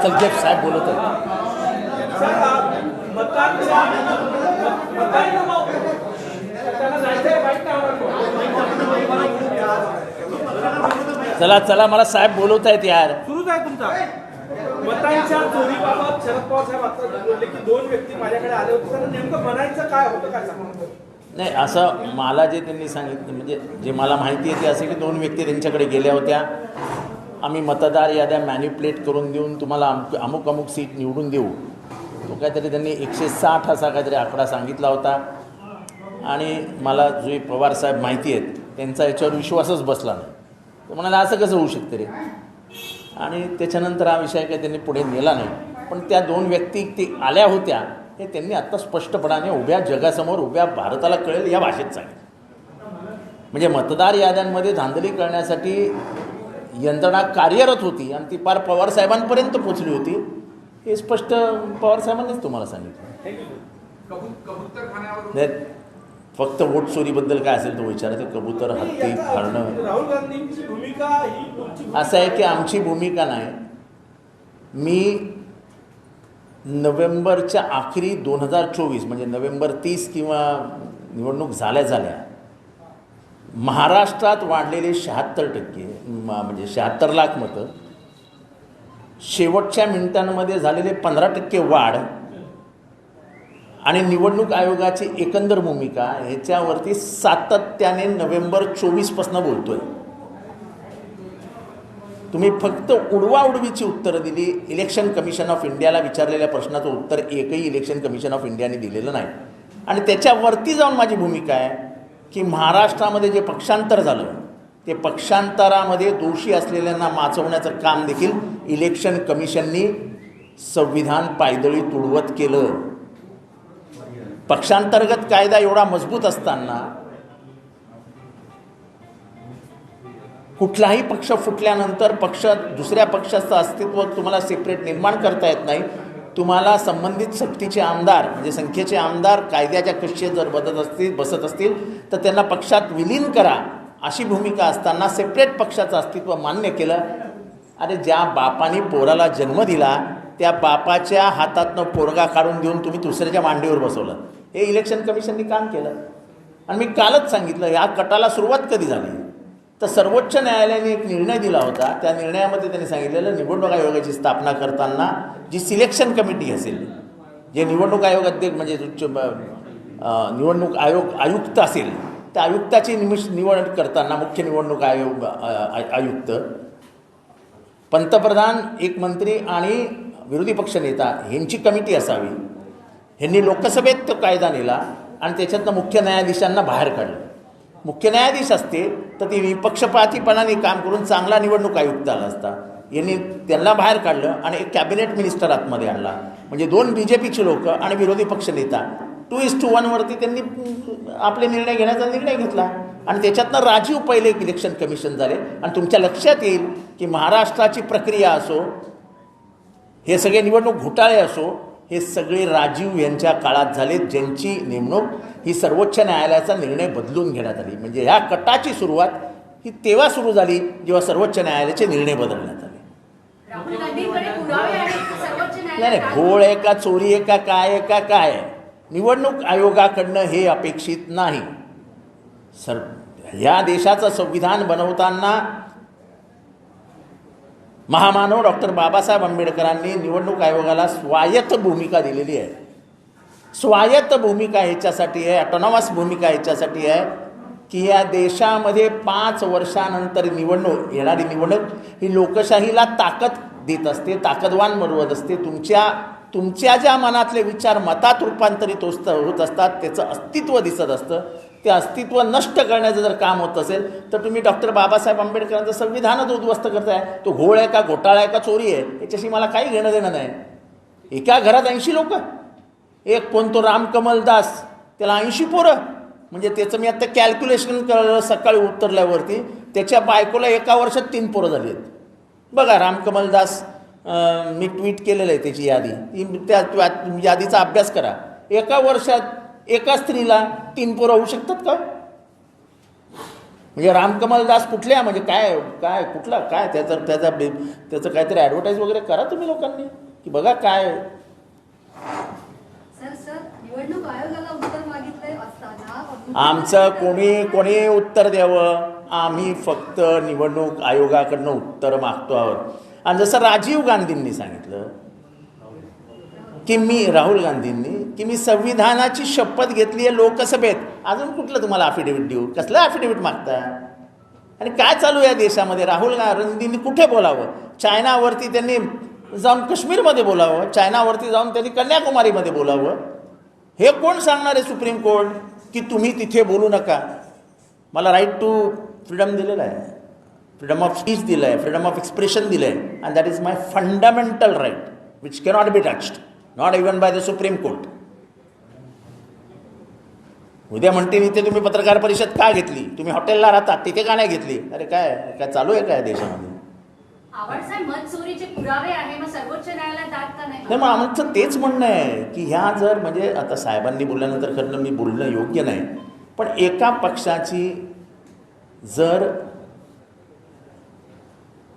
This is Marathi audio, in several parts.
चल जेफ साहेब बोलत आहेत. चला चला मला साहेब बोलवत आहेत यार. सुरूच आहे तुमचा मतांच्या चोरीबाबत शरद पवार साहेब आता बोलले की 2 व्यक्ती माझ्याकडे आले होते. तर नेमकं म्हणायचं काय होतं, काय सांगतो? नाही, असं मला जे त्यांनी सांगितलं म्हणजे जे मला माहिती आहे ते असं की 2 व्यक्ती त्यांच्याकडे गेल्या होत्या. आम्ही मतदार याद्या मॅन्युप्युलेट करून देऊन तुम्हाला अमुक अमुक सीट निवडून देऊ. तो काहीतरी त्यांनी 160 असा काहीतरी आकडा सांगितला होता. आणि मला जे पवार साहेब माहिती आहेत त्यांचा याच्यावर विश्वासच बसला नाही. तो म्हणाला असं कसं होऊ शकतं रे. आणि त्याच्यानंतर हा विषय काही त्यांनी पुढे नेला नाही. पण त्या 2 व्यक्ती ते आल्या होत्या हे त्यांनी आत्ता स्पष्टपणाने उभ्या जगासमोर उभ्या भारताला कळेल या भाषेत सांगितलं. म्हणजे मतदार याद्यांमध्ये धांदली करण्यासाठी यंत्रणा कार्यरत होती आणि ती पार पवारसाहेबांपर्यंत पोचली होती हे स्पष्ट पवारसाहेबांनीच तुम्हाला सांगितलं. नाही, फक्त वोट चोरीबद्दल काय असेल तो विचारा. ते कबूतर हत्ती फाळणं राहुल गांधींची भूमिका ही तुमची असं आहे की आमची भूमिका नाही. मी नोव्हेंबरच्या आखरी 2024 म्हणजे नोव्हेंबर 30 किंवा निवडणूक झाल्या महाराष्ट्रात वाढलेले 76% म्हणजे 76 लाख मतं, शेवटच्या मिनिटांमध्ये झालेले 15% वाढ आणि निवडणूक आयोगाची एकंदर भूमिका ह्याच्यावरती सातत्याने नोव्हेंबर 24पासून बोलतोय. तुम्ही फक्त उडवाउडवीची उत्तरं दिली. इलेक्शन कमिशन ऑफ इंडियाला विचारलेल्या प्रश्नाचं उत्तर एकही इलेक्शन कमिशन ऑफ इंडियाने दिलेलं नाही. आणि त्याच्यावरती जाऊन माझी भूमिका आहे की महाराष्ट्रामध्ये जे पक्षांतर झालं ते पक्षांतरामध्ये दोषी असलेल्यांना वाचवण्याचं काम देखील इलेक्शन कमिशननी संविधान पायदळी तुडवत केलं. पक्षांतर्गत कायदा एवढा मजबूत असताना कुठलाही पक्ष फुटल्यानंतर दुसऱ्या पक्षाचं अस्तित्व तुम्हाला सेपरेट निर्माण करता येत नाही. तुम्हाला संबंधित सक्तीचे आमदार म्हणजे संख्येचे आमदार कायद्याच्या कक्षेत जर बसत असतील तर त्यांना पक्षात विलीन करा अशी भूमिका असताना सेपरेट पक्षाचं अस्तित्व मान्य केलं. अरे ज्या बापाने पोराला जन्म दिला त्या बापाच्या हातातनं पोरगा काढून देऊन तुम्ही दुसऱ्याच्या मांडीवर बसवलं. हे इलेक्शन कमिशननी काम केलं. आणि मी कालच सांगितलं या कटाला सुरुवात कधी झाली तर सर्वोच्च न्यायालयाने एक निर्णय दिला होता. त्या निर्णयामध्ये त्यांनी सांगितलेलं निवडणूक आयोगाची स्थापना करताना जी सिलेक्शन कमिटी असेल जे निवडणूक आयोग अध्यक्ष म्हणजे निवडणूक आयुक्त असेल त्या आयुक्ताची निवड करताना मुख्य निवडणूक आयुक्त, पंतप्रधान, एक मंत्री आणि विरोधी पक्षनेता ह्यांची कमिटी असावी. ह्यांनी लोकसभेत तो कायदा नेला आणि त्याच्यातनं मुख्य न्यायाधीशांना बाहेर काढलं. मुख्य न्यायाधीश असते तर ती निपक्षपातीपणाने काम करून चांगला निवडणूक आयुक्त आला असता. यांनी त्यांना बाहेर काढलं आणि एक कॅबिनेट मिनिस्टर आतमध्ये आणला. म्हणजे 2 BJPचे लोक आणि विरोधी पक्षनेता 2:1 वरती त्यांनी आपले निर्णय घेण्याचा निर्णय घेतला. आणि त्याच्यातनं राजीव पहिले एक इलेक्शन कमिशन झाले. आणि तुमच्या लक्षात येईल की महाराष्ट्राची प्रक्रिया असो हे सगळे निवडणूक घोटाळे असो हे सगळे राजीव यांच्या काळात झाले ज्यांची नेमणूक ही सर्वोच्च न्यायालयाचा निर्णय बदलून घेण्यात आली. म्हणजे ह्या कटाची सुरुवात ही तेव्हा सुरू झाली जेव्हा सर्वोच्च न्यायालयाचे निर्णय बदलण्यात आले. नाही घोळ आहे का चोरी आहे का काय आहे का काय आहे निवडणूक आयोगाकडनं हे अपेक्षित नाही. ह्या देशाचं संविधान बनवताना महामानव डॉक्टर बाबासाहेब आंबेडकरांनी निवडणूक आयोगाला स्वायत्त भूमिका दिलेली आहे. स्वायत्त भूमिका ह्याच्यासाठी आहे, ऑटोनॉमस भूमिका ह्याच्यासाठी आहे की या देशामध्ये 5 वर्षानंतर येणारी निवडणूक ही लोकशाहीला ताकद देत असते, ताकदवान बनवत असते. तुमच्या ज्या मनातले विचार मतात रूपांतरित होत असतात त्याचं अस्तित्व दिसत असतं. ते अस्तित्व नष्ट करण्याचं जर काम होत असेल तर तुम्ही डॉक्टर बाबासाहेब आंबेडकरांचं संविधानच उद्ध्वस्त करताय. तो घोळ आहे का घोटाळा आहे का चोरी आहे याच्याशी मला काही घेणं देणं नाही. एका घरात 80 लोक, एक कोणतो रामकमल दास त्याला 80 पोरं. म्हणजे त्याचं मी आता कॅल्क्युलेशन कळलं सकाळी उतरल्यावरती त्याच्या बायकोला एका वर्षात 3 पोरं झाली आहेत. बघा रामकमल दास मी ट्विट केलेलं आहे त्याची यादी. त्या यादीचा अभ्यास करा. एका वर्षात एका स्त्रीला 3 पोरं होऊ शकतात का? म्हणजे रामकमल दास कुठल्या म्हणजे काय काय कुठला काय त्याचं काहीतरी ॲडव्हर्टाईज वगैरे करा तुम्ही लोकांनी की बघा काय. सर निवडणूक आयोगाला उत्तर मागितलंय असताना आमचं कोणी उत्तर द्यावं, आम्ही फक्त निवडणूक आयोगाकडनं उत्तर मागतो आहोत. आणि जसं राजीव गांधींनी सांगितलं की राहुल गांधींनी की मी संविधानाची शपथ घेतली आहे लोकसभेत, अजून कुठलं तुम्हाला अफिडेव्हिट देऊ, कसलं अफिडेव्हिट मागता. आणि काय चालू आहे देशामध्ये. राहुल गांधींनी कुठे बोलावं, चायनावरती त्यांनी जाऊन काश्मीरमध्ये बोलावं, चायनावरती जाऊन त्यांनी कन्याकुमारीमध्ये बोलावं. हे कोण सांगणार आहे सुप्रीम कोर्ट की तुम्ही तिथे बोलू नका. मला राईट टू फ्रीडम दिलेला आहे, फ्रीडम ऑफ स्पीच दिलं आहे, फ्रीडम ऑफ एक्सप्रेशन दिलं आहे. And that is my fundamental right which cannot be touched, not even by the Supreme Court. उद्या म्हणते इथे तुम्ही पत्रकार परिषद का घेतली, तुम्ही हॉटेलला राहता तिथे का नाही घेतली. अरे काय चालू आहे काय देशामध्ये. आवडसाहेब मत चोरीचे पुरावे आहे, मग सर्वोच्च न्यायालयात दाद का नाही. नाही, मग आमचं तेच म्हणणं आहे की ह्या जर म्हणजे आता साहेबांनी बोलल्यानंतर खरं मी बोलणं योग्य नाही, पण एका पक्षाची जर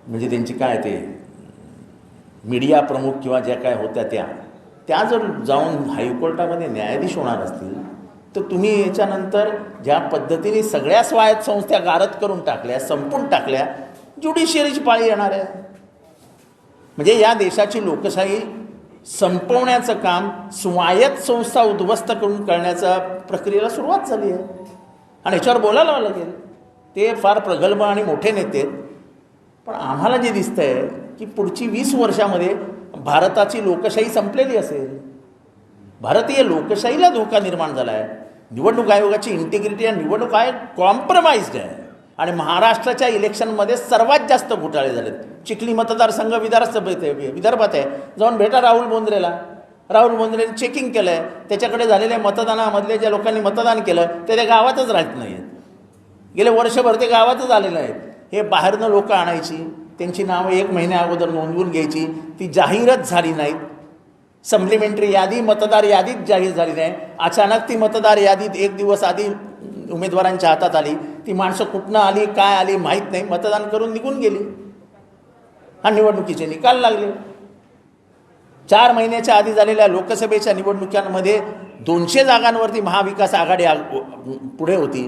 म्हणजे त्यांची काय ते मीडिया प्रमुख किंवा ज्या काय होत्या त्या जर जाऊन हायकोर्टामध्ये न्यायाधीश होणार असतील तर तुम्ही याच्यानंतर ज्या पद्धतीने सगळ्या स्वायत्त संस्था गारद करून टाकल्या, संपून टाकल्या, ज्युडिशियरीची पाळी येणार आहे. म्हणजे या देशाची लोकशाही संपवण्याचं काम स्वायत्त संस्था उद्ध्वस्त करून करण्याच्या प्रक्रियेला सुरुवात झाली आहे. आणि याच्यावर बोलायला लागेल. ते फार प्रगल्भ आणि मोठे नेते आहेत, पण आम्हाला जे दिसतं आहे की पुढची 20 वर्षामध्ये भारताची लोकशाही संपलेली असेल. भारतीय लोकशाहीला धोका निर्माण झाला आहे. निवडणूक आयोगाची इंटिग्रिटी आणि निवडणूक आयोग कॉम्प्रमाइज्ड आहे. आणि महाराष्ट्राच्या इलेक्शनमध्ये सर्वात जास्त घोटाळे झालेत. चिखली मतदारसंघ विदर्भात आहे. जाऊन भेटा राहुल बोंद्रेला. राहुल बोंद्रेने चेकिंग केलं आहे. त्याच्याकडे झालेल्या मतदानामधले ज्या लोकांनी मतदान केलं ते त्या गावातच राहत नाही आहेत. गेले वर्षभर ते गावातच आलेले आहेत. हे बाहेरनं लोक आणायची, त्यांची नावं 1 महिन्या अगोदर नोंदवून घ्यायची, ती जाहीरच झाली नाहीत. सप्लिमेंटरी यादी मतदार यादीत जाहीर झाली नाही. अचानक ती मतदार यादीत 1 दिवस आधी उमेदवारांच्या हातात आली. ती माणसं कुठनं आली काय आली माहीत नाही, मतदान करून निघून गेली. हा निवडणुकीचे निकाल लागले. 4 महिन्याच्या आधी झालेल्या लोकसभेच्या निवडणुकांमध्ये 200 जागांवरती महाविकास आघाडी पुढे होती,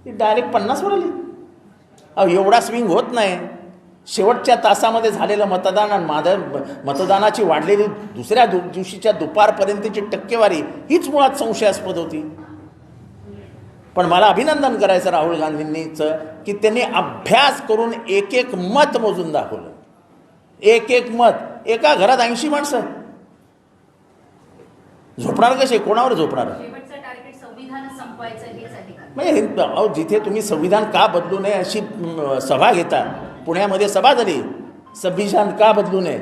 ती डायरेक्ट 50वर आली. एवढा स्विंग होत नाही. शेवटच्या तासामध्ये झालेलं मतदान आणि मतदानाची वाढलेली दुसऱ्या दिवशीच्या दुपारपर्यंतची टक्केवारी हीच मुळात संशयास्पद होती. पण मला अभिनंदन करायचं राहुल गांधींनीचं की त्यांनी अभ्यास करून एक मत मोजून दाखवलं. एक मत. एका घरात 80 माणसं झोपणार कसे, कोणावर झोपणार. शेवटचं टार्गेट संविधान संपवायचं हेच आहे का? म्हणजे जिथे तुम्ही संविधान का बदलू नये अशी सभा घेता, पुण्यामध्ये सभा झाली, संविधान का बदलू नये.